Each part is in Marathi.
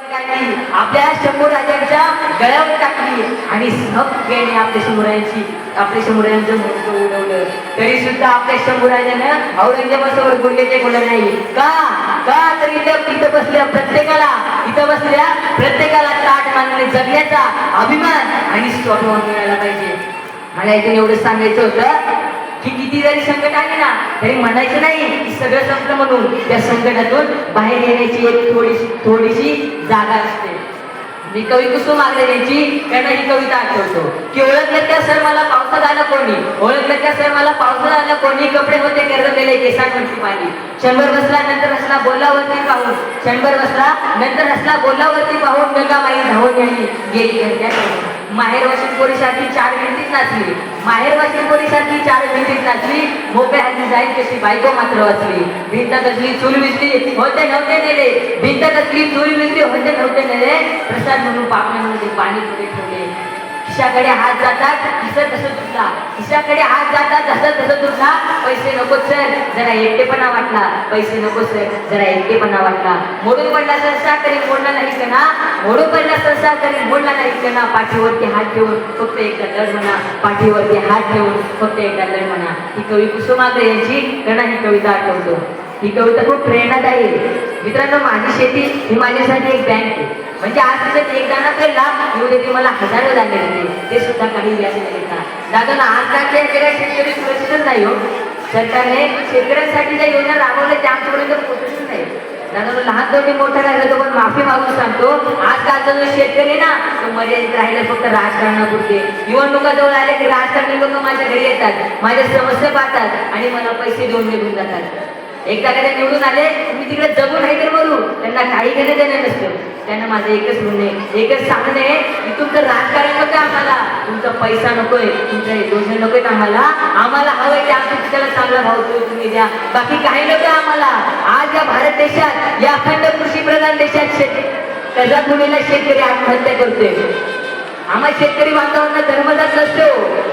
आपल्या शंभू राजांच्या गळ्यावर टाकली आणि सगळ्यांनी आपल्या शंभूराजांचं मोठं उडवलं. तरी सुद्धा आपल्या शंभू राजानं औरंगजेबासमोर बोलले ते बोललं नाही. का का तर इथं बसल्या प्रत्येकाला ताट मानणे जगण्याचा अभिमान आणि स्वभाव मिळाला पाहिजे. मला इथून एवढं सांगायचं होतं की किती जरी संकट आले ना तरी म्हणायचं नाही की सगळं संपलं म्हणून. त्या संकटातून बाहेर येण्याची एक थोडीशी जागा असते. मी कवी कुसुम आग्रजेंची त्यांना ही कविता आठवतो की ओळखलं त्या सर मला पावसात आलं कोणी कपडे होते गरजलेले केसांवरती पाणी. क्षणभर बसला नंतर हसला बोलावरती पाहून गंगामाई धावून यांनी गेली घरच्या. माहेर वाशिम पोरीसाठी चार भिंतीत नाचली. मोकळ्या हाती जाईल कशी बायको मात्र वाचली. भिंत कसली चूल विजली होते नव्हते नेले. प्रसाद म्हणून पापण्यामध्ये पाणी पुढे ठेवले. खिशाकडे हात जातात हसत हसत तुटला. पैसे नको सर जरा एकटेपणा वाटला. मोडून पडला संसार तरी मोडला नाही कणा. पाठीवरती हात ठेवून फक्त एकदा लढ म्हणा. ही कवी कुसुम आग्रजेंची त्यांना ही कविता आठवतो. ही कविता खूप प्रेरणादायी आहे. मित्रांनो, माझी शेती ही माझ्यासाठी एक बँक आहे. म्हणजे आज तिथे एक दाना पडला एवढे ते मला हजारो दाणे देते. ते सुद्धा काही व्याज नाही देतात. दादा आजकालच्या शेतकरी सुरक्षितच नाही हो. सरकारने शेतकऱ्यांसाठी ज्या योजना राबवल्या त्या आमच्यापर्यंत पोहोचतच नाही. दादा लहान तोटी मोठा राहिला तो पण माफी मागून सांगतो. आजकालचा जो शेतकरी ना तो मर्यादित राहिला फक्त राजकारणापुरते. निवडणुका जवळ आल्या की राजकारणी लोक माझ्या घरी येतात, माझ्या समस्या पाहतात आणि मला पैसे देऊन निघून जातात. एकदा कधी निवडून आले मी तिकडे जगून आहे तर बोलू, त्यांना काही घेणं देणं नसतं. त्यांना माझं एकच सांगणं आहे की तुमचं राजकारण नको आम्हाला, तुमचा पैसा नकोय, तुमच्या योजना नकोय आम्हाला हवंय ते आमच्या पिकाला चांगला भाव तुम्ही द्या, बाकी काही नको आम्हाला. आज या भारत देशात, या अखंड कृषी प्रधान देशात कर्जात मुलीला शेतकरी आत्महत्या करतोय. आम्हाला शेतकरी बांधवांना धर्मदास नसतो,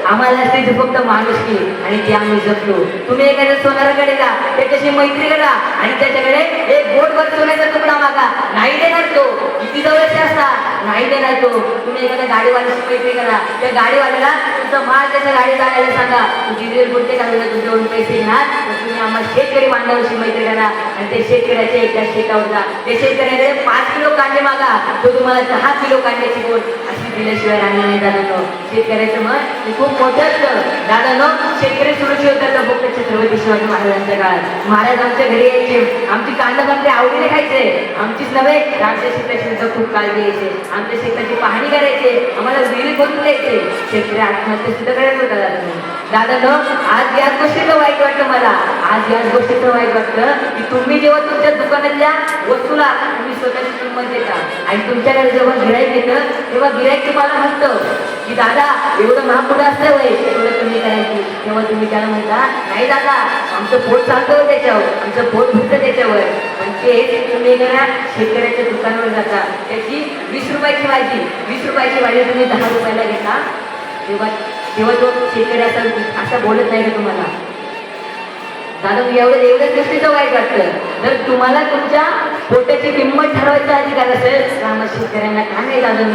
आम्हाला असते फक्त माणुसकी आणि ते आम्ही जपलो. तुम्ही एखाद्या सोनाराकडे जा, त्याच्याशी मैत्री करा आणि त्याच्याकडे एक बोटभर सोन्याचा तुकडा मागा, नाही देणार तो. किती जवळचे असता नाही देणार तो. तुम्ही एखाद्या गाडीवाल्याशी मैत्री करा, त्या गाडीवाल्याला तुमचा माल त्याच्या गाडी जायला सांगा, तुझी डिझेल बोलते का तुमच्याकडून पैसे घेणार. तुम्ही आम्हाला शेतकरी बांधवांशी मैत्री करा आणि ते शेतकऱ्याच्या एकदा शेतावर जा. ते शेतकऱ्याकडे 5 किलो कांदे मागा, तो तुम्हाला 10 किलो कांद्याची बोट अशी दिल्याशिवाय राहणार नाही. दादांनो, शेतकऱ्याचं मन हे खूप मोठं असतं. दादांनो, शेतकरी सुरक्षित होतात फक्त छत्रपती शिवाजी महाराजांच्या काळात. महाराज आमच्या घरी यायचे, आमची कांदा कांदे आवडीने खायचे, आमचीच नव्हे आमच्या शेताची सुद्धा खूप काळजी घ्यायचे, आमच्या शेताची पाहणी करायचे, आम्हाला विहिरी खोदून द्यायचे. शेतकरी आत्महत्या सुद्धा करायचं होता. दादांनो, आज याच गोष्टीचं वाईट वाटतं मला, की तुम्ही जेव्हा तुमच्या दुकानातल्या वस्तूला तुम्ही स्वतःची किंमत देता आणि तुमच्याकडे जेव्हा गिऱ्हाईक येतं तेव्हा गिऱ्हाईक तुम्हाला म्हणतं की दादा एवढं महाग कुठं असलं वय एवढं कमी करायची. तेव्हा तुम्ही त्याला म्हणता नाही दादा आमचं पोट चालतं त्याच्यावर, आमचं पोट भरतं त्याच्यावर. पण ते तुम्ही एखाद्या शेतकऱ्याच्या दुकानावर जाता, त्याची 20 रुपयाची भाजी तुम्ही 10 रुपयाला घेता, तेव्हा तो शेतकरी असं बोलत नाही का तुम्हाला. दादा एवढ्याच गोष्टीचं वाईट वाटतं. जर तुम्हाला तुमच्या पोटाची किंमत ठरवायचा अधिकार असेल तर आम्हा शेतकऱ्यांना का नाही दादा,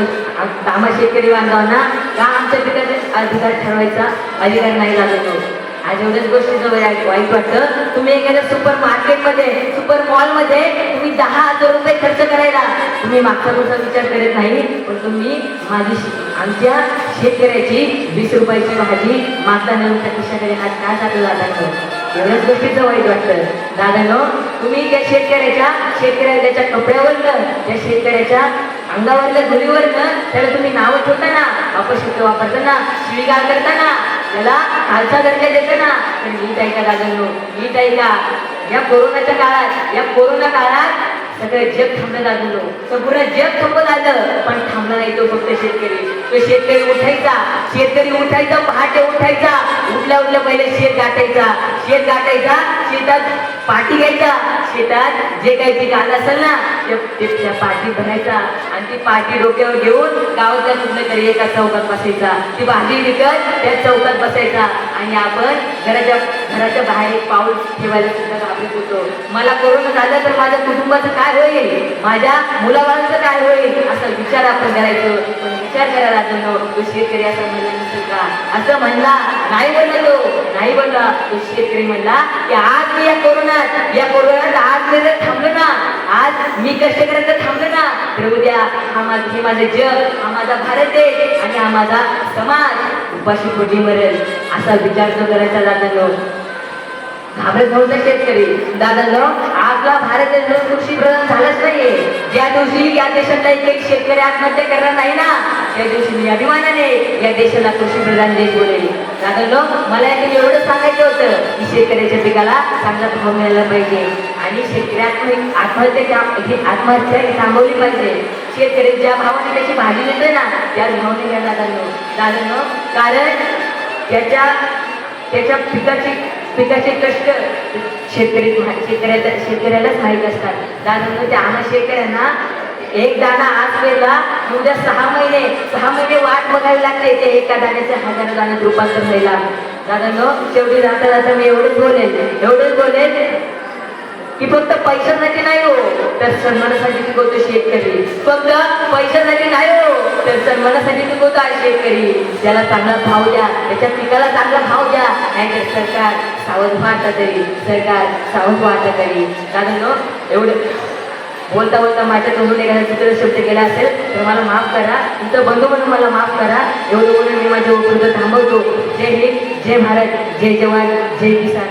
आम्हा शेतकरी बांधवांना का आमच्या पिकाचे अधिकार ठरवायचा अधिकार नाही लागतो. आज एवढ्याच गोष्टीचं वाईट वाटतं. तुम्ही एखाद्या सुपर मॉलमध्ये तुम्ही 10,000 रुपये खर्च करायला तुम्ही मागचा पुढचा विचार करत नाही, पण तुम्ही आमच्या शेतकऱ्याची 20 रुपयाची भाजी मागताना तुमच्या खिशाकडे हात का जातो दादा. एवढ्याच गोष्टीचं वाईट वाटतं. दादांनो, तुम्ही त्या शेतकऱ्याच्या कपड्यावरनं, त्या शेतकऱ्याच्या अंगावरल्या धुळीवरनं त्याला तुम्ही नावं ठेवताना, अपशब्द वापरताना, शिवीगाळ करताना, त्याला खालचा दर्जा देताना, तर नीट ऐका दादांनो, नीट ऐका. या कोरोना काळात सगळं जग थांबलं दादांनो, संपूर्ण जग थांबत आलं पण थांबला नाही तो फक्त शेतकरी. तो शेतकरी उठायचा, पहाटे उठायचा, उठल्या पहिले शेत गाठायचा, शेतात पाठी घ्यायचा, शेतात जे काही पीक आलं असेल ना त्या पाठी भरायचा आणि ती पाठी डोक्यावर घेऊन गावातल्या कुठल्या तरी एका चौकात बसायचा, ती भाजी विकत त्या चौकात बसायचा आणि आपण घराच्या बाहेर एक पाऊल ठेवायला सुद्धा घाबरत होतो. मला कोरोना झालं तर माझ्या कुटुंबाचं काय होईल, माझ्या मुलाबाळांचं काय होईल असा विचार आपण करायचो. पण विचार करायला लागलो तो शेतकरी असं म्हणला नसेल का, असं म्हणला नाही, म्हणला तो नाही म्हणला. तो शेतकरी म्हणला की आज मी या कोरोनात आज मी जर थांबलो ना, आज मी कष्ट करायचं थांबलो ना, तर उद्या हे माझं जग, हा माझा भारत देश आणि हा माझा समाज उपाशी पोटी मरेल. असा विचार जो करायचा दादांनो. घाबरत नव्हता शेतकरी. दादांनो, आपला भारत देश कृषी प्रधान झालाच नाहीये. ज्या दिवशी या देशातला एक शेतकरी आत्महत्या करणार नाही ना, त्या दिवशी मी अभिमानाने या देशाला कृषी प्रधान देश बोलेल. दादांनो, मला यातून एवढं सांगायचं होतं की शेतकऱ्याच्या पिकाला चांगला भाव मिळाला पाहिजे आणि शेतकरी आत्महत्या थांबवली पाहिजे. शेतकरी ज्या भावाने त्याची भाजी देतोय ना त्याच भावाने घ्या दादांनो, कारण त्याच्या पिकाचे कष्ट शेतकऱ्यालाच माहीत असतात. दादांनो, त्या आम्हा शेतकऱ्यांना एक दाणा आज पेरला उद्या 6 महिने वाट बघावी लागते ते एका दाण्याचे 1000 दाण्यात रूपांतर व्हायला. दादांनो, शेवटी जाता मी एवढंच बोलेल की फक्त पैशासाठी नाही हो तर सन्मानासाठी पिकवतो शेतकरी. फक्त पैशासाठी नाही हो तर सन्मानासाठी पिकवतो आहे शेतकरी. त्याला चांगला भाव द्या, त्याच्या पिकाला चांगला भाव द्या, नाहीतर सरकार सावध वाटत तरी. दादांनो, एवढं बोलता माझ्या तोंडून एखादा चित्र शब्द केला असेल तर मला माफ करा, तुमचं बंधू म्हणून मला माफ करा. एवढं बोलून मी माझ्या उपयोग थांबवतो. जय हिंद, जय भारत, जय जवान, जय किसान.